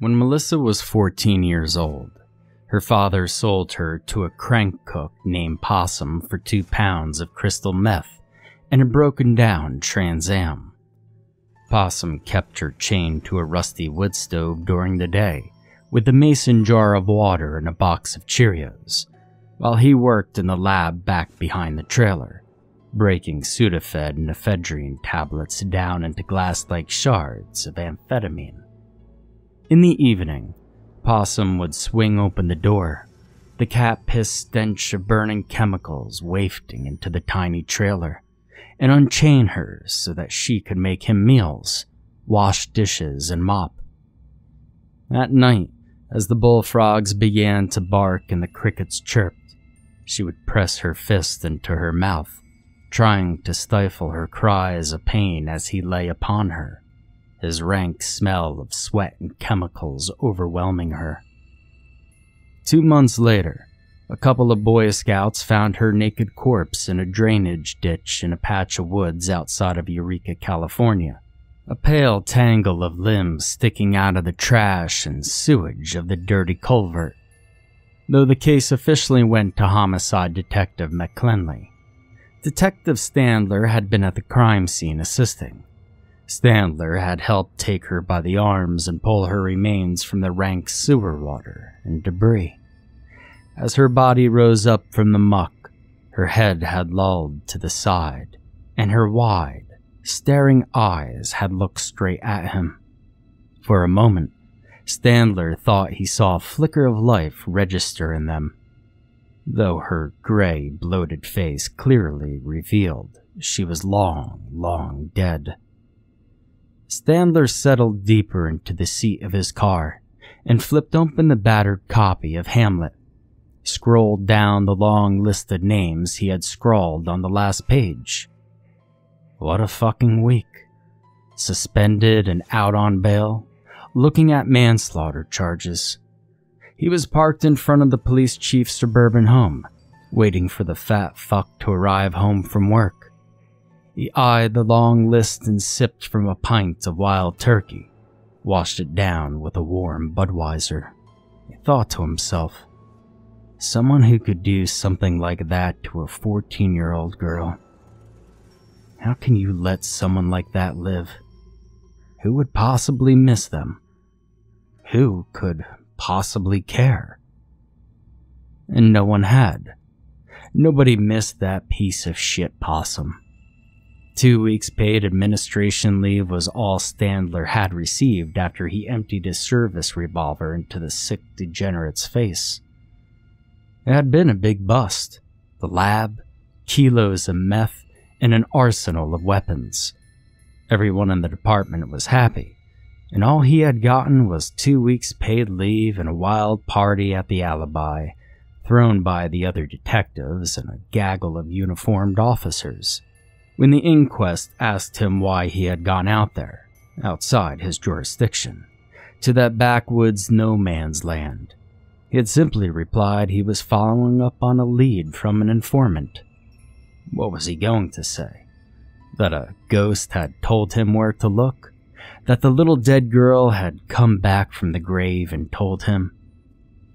When Melisa was 14 years old, her father sold her to a crank cook named Possum for 2 pounds of crystal meth and a broken down Trans Am. Possum kept her chained to a rusty wood stove during the day with a mason jar of water and a box of Cheerios, while he worked in the lab back behind the trailer, breaking Sudafed and ephedrine tablets down into glass-like shards of amphetamine. In the evening, Possum would swing open the door, the cat piss stench of burning chemicals wafting into the tiny trailer, and unchain her so that she could make him meals, wash dishes, and mop. At night, as the bullfrogs began to bark and the crickets chirped, she would press her fist into her mouth, trying to stifle her cries of pain as he lay upon her, his rank smell of sweat and chemicals overwhelming her. 2 months later, a couple of Boy Scouts found her naked corpse in a drainage ditch in a patch of woods outside of Eureka, California, a pale tangle of limbs sticking out of the trash and sewage of the dirty culvert. Though the case officially went to homicide detective McClellan, Detective Standler had been at the crime scene assisting. Standler had helped take her by the arms and pull her remains from the rank sewer water and debris. As her body rose up from the muck, her head had lolled to the side, and her wide, staring eyes had looked straight at him. For a moment, Standler thought he saw a flicker of life register in them, though her gray, bloated face clearly revealed she was long, long dead. Standler settled deeper into the seat of his car and flipped open the battered copy of Hamlet, scrolled down the long list of names he had scrawled on the last page. What a fucking week. Suspended and out on bail, looking at manslaughter charges. He was parked in front of the police chief's suburban home, waiting for the fat fuck to arrive home from work. He eyed the long list and sipped from a pint of wild turkey, washed it down with a warm Budweiser. He thought to himself, someone who could do something like that to a 14-year-old girl. How can you let someone like that live? Who would possibly miss them? Who could possibly care? And no one had. Nobody missed that piece of shit Possum. 2 weeks paid administration leave was all Standler had received after he emptied his service revolver into the sick degenerate's face. It had been a big bust. The lab, kilos of meth, and an arsenal of weapons. Everyone in the department was happy, and all he had gotten was 2 weeks paid leave and a wild party at the Alibi, thrown by the other detectives and a gaggle of uniformed officers, when the inquest asked him why he had gone out there, outside his jurisdiction, to that backwoods no-man's land. He had simply replied he was following up on a lead from an informant. What was he going to say? That a ghost had told him where to look? That the little dead girl had come back from the grave and told him?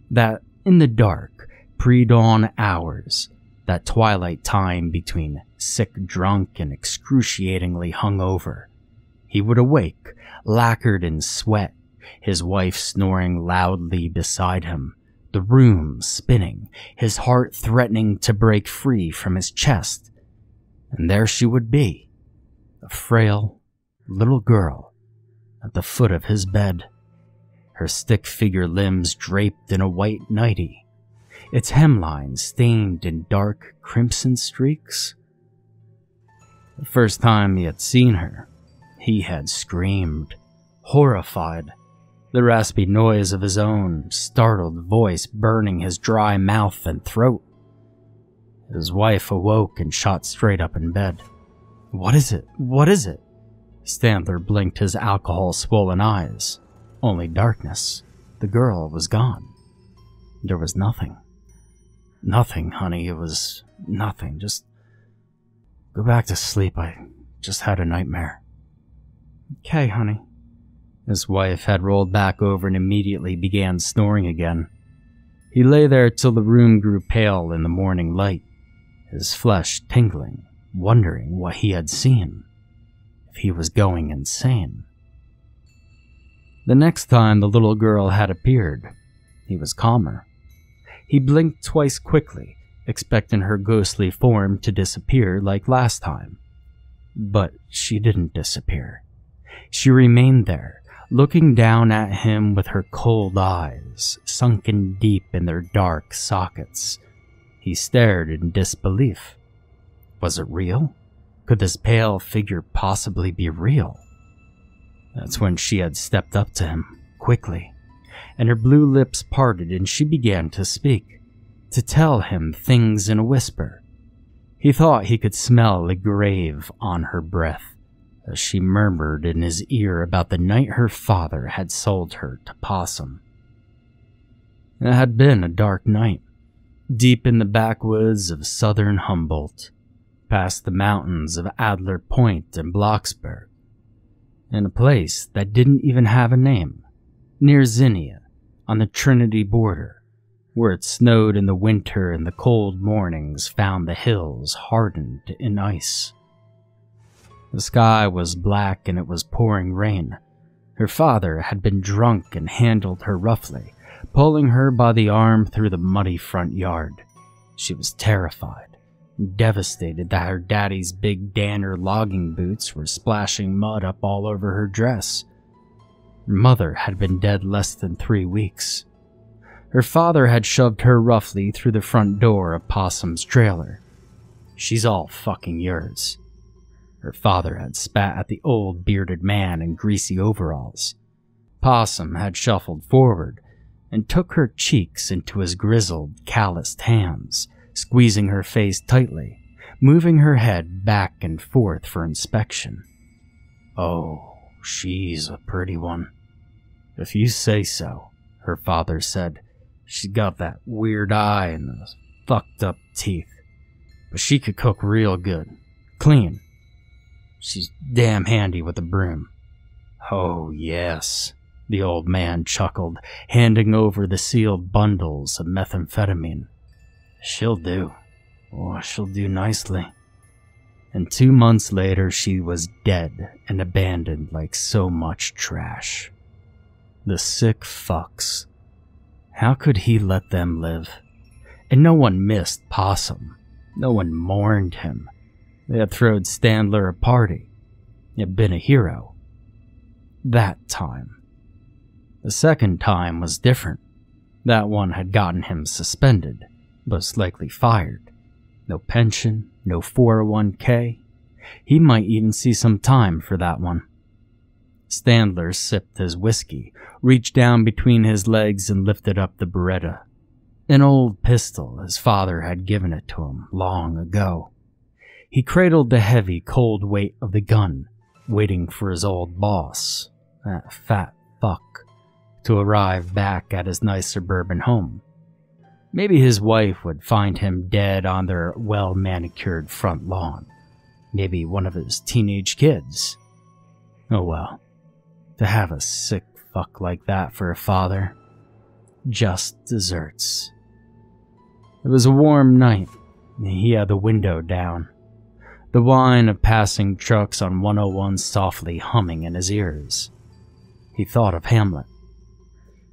That in the dark, pre-dawn hours, that twilight time between sick drunk and excruciatingly hungover, he would awake, lacquered in sweat, his wife snoring loudly beside him, the room spinning, his heart threatening to break free from his chest. And there she would be, a frail little girl, at the foot of his bed, her stick-figure limbs draped in a white nightie, its hemline stained in dark crimson streaks. The first time he had seen her, he had screamed, horrified, the raspy noise of his own startled voice burning his dry mouth and throat. His wife awoke and shot straight up in bed. What is it? What is it? Standler blinked his alcohol-swollen eyes. Only darkness. The girl was gone. There was nothing. Nothing, honey. It was nothing. Just go back to sleep. I just had a nightmare. Okay, honey. His wife had rolled back over and immediately began snoring again. He lay there till the room grew pale in the morning light, his flesh tingling, wondering what he had seen, if he was going insane. The next time the little girl had appeared, he was calmer. He blinked twice quickly, expecting her ghostly form to disappear like last time. But she didn't disappear. She remained there, looking down at him with her cold eyes, sunken deep in their dark sockets. He stared in disbelief. Was it real? Could this pale figure possibly be real? That's when she had stepped up to him, quickly, and her blue lips parted and she began to speak, to tell him things in a whisper. He thought he could smell the grave on her breath, as she murmured in his ear about the night her father had sold her to Possum. It had been a dark night, deep in the backwoods of southern Humboldt, past the mountains of Adler Point and Blocksberg, in a place that didn't even have a name, near Zinnia, on the Trinity border, where it snowed in the winter and the cold mornings found the hills hardened in ice. The sky was black and it was pouring rain. Her father had been drunk and handled her roughly, pulling her by the arm through the muddy front yard. She was terrified, devastated that her daddy's big Danner logging boots were splashing mud up all over her dress. Her mother had been dead less than 3 weeks. Her father had shoved her roughly through the front door of Possum's trailer. "She's all fucking yours." Her father had spat at the old bearded man in greasy overalls. Possum had shuffled forward and took her cheeks into his grizzled, calloused hands, squeezing her face tightly, moving her head back and forth for inspection. "Oh, she's a pretty one." "If you say so," her father said. "She's got that weird eye and those fucked up teeth. But she could cook real good. Clean. She's damn handy with a broom." "Oh, yes," the old man chuckled, handing over the sealed bundles of methamphetamine. "She'll do. Oh, she'll do nicely." And 2 months later, she was dead and abandoned like so much trash. The sick fucks. How could he let them live? And no one missed Possum. No one mourned him. They had thrown Standler a party. He had been a hero. That time. The second time was different. That one had gotten him suspended, most likely fired. No pension, no 401k. He might even see some time for that one. Standler sipped his whiskey, reached down between his legs and lifted up the Beretta. An old pistol, his father had given it to him long ago. He cradled the heavy, cold weight of the gun, waiting for his old boss, that fat fuck, to arrive back at his nice suburban home. Maybe his wife would find him dead on their well-manicured front lawn. Maybe one of his teenage kids. Oh well, to have a sick fuck like that for a father. Just desserts. It was a warm night, and he had the window down. The whine of passing trucks on 101 softly humming in his ears. He thought of Hamlet.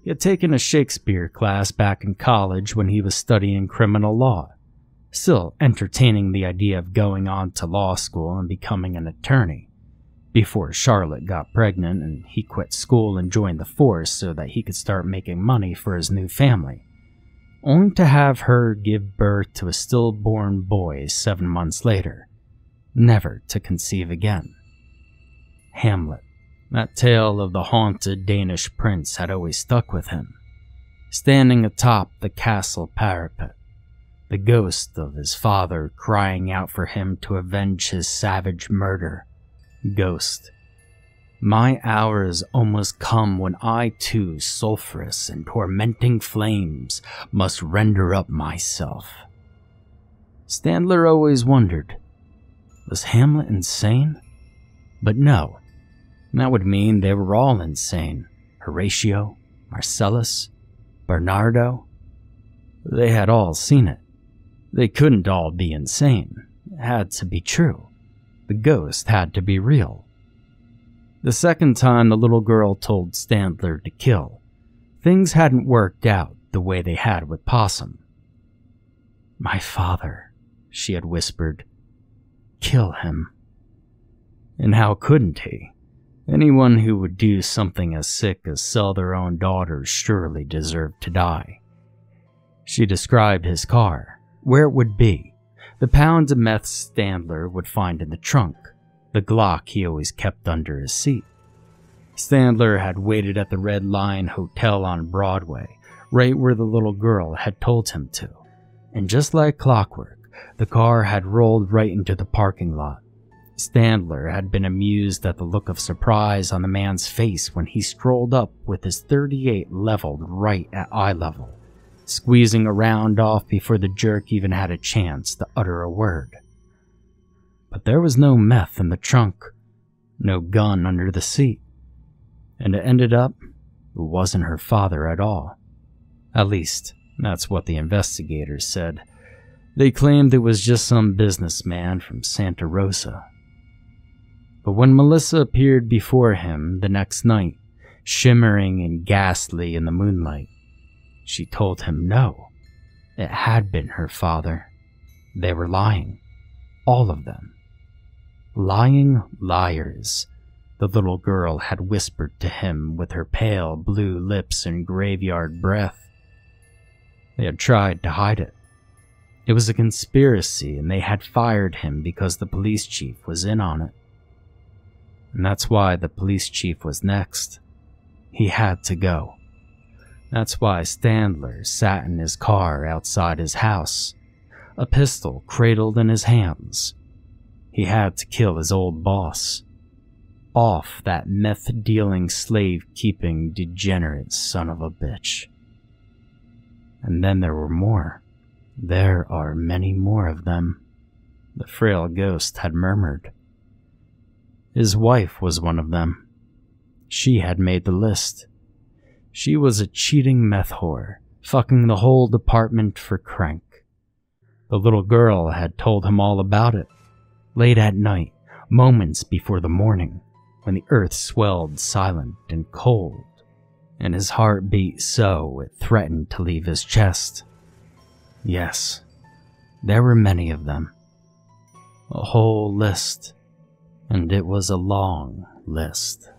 He had taken a Shakespeare class back in college when he was studying criminal law, still entertaining the idea of going on to law school and becoming an attorney, before Charlotte got pregnant and he quit school and joined the force so that he could start making money for his new family, only to have her give birth to a stillborn boy 7 months later, never to conceive again. Hamlet. That tale of the haunted Danish prince had always stuck with him. Standing atop the castle parapet, the ghost of his father crying out for him to avenge his savage murder. Ghost. My hour is almost come when I too, sulphurous and tormenting flames, must render up myself. Standler always wondered, was Hamlet insane? But no. That would mean they were all insane. Horatio, Marcellus, Bernardo. They had all seen it. They couldn't all be insane. It had to be true. The ghost had to be real. The second time the little girl told Standler to kill, things hadn't worked out the way they had with Possum. "My father," she had whispered. "Kill him." And how couldn't he? Anyone who would do something as sick as sell their own daughter surely deserved to die. She described his car, where it would be, the pounds of meth Standler would find in the trunk, the Glock he always kept under his seat. Standler had waited at the Red Lion Hotel on Broadway, right where the little girl had told him to. And just like clockwork, the car had rolled right into the parking lot. Standler had been amused at the look of surprise on the man's face when he strolled up with his .38 leveled right at eye level, squeezing a round off before the jerk even had a chance to utter a word. But there was no meth in the trunk, no gun under the seat, and it ended up it wasn't her father at all. At least, that's what the investigators said. They claimed it was just some businessman from Santa Rosa. But when Melissa appeared before him the next night, shimmering and ghastly in the moonlight, she told him no, it had been her father. They were lying. All of them. Lying liars, the little girl had whispered to him with her pale blue lips and graveyard breath. They had tried to hide it. It was a conspiracy, and they had fired him because the police chief was in on it. And that's why the police chief was next. He had to go. That's why Standler sat in his car outside his house, a pistol cradled in his hands. He had to kill his old boss. Off that meth-dealing, slave-keeping, degenerate son of a bitch. And then there were more. "There are many more of them," the frail ghost had murmured. His wife was one of them. She had made the list. She was a cheating meth whore, fucking the whole department for crank. The little girl had told him all about it, late at night, moments before the morning, when the earth swelled silent and cold, and his heart beat so it threatened to leave his chest. Yes, there were many of them. A whole list, and it was a long list.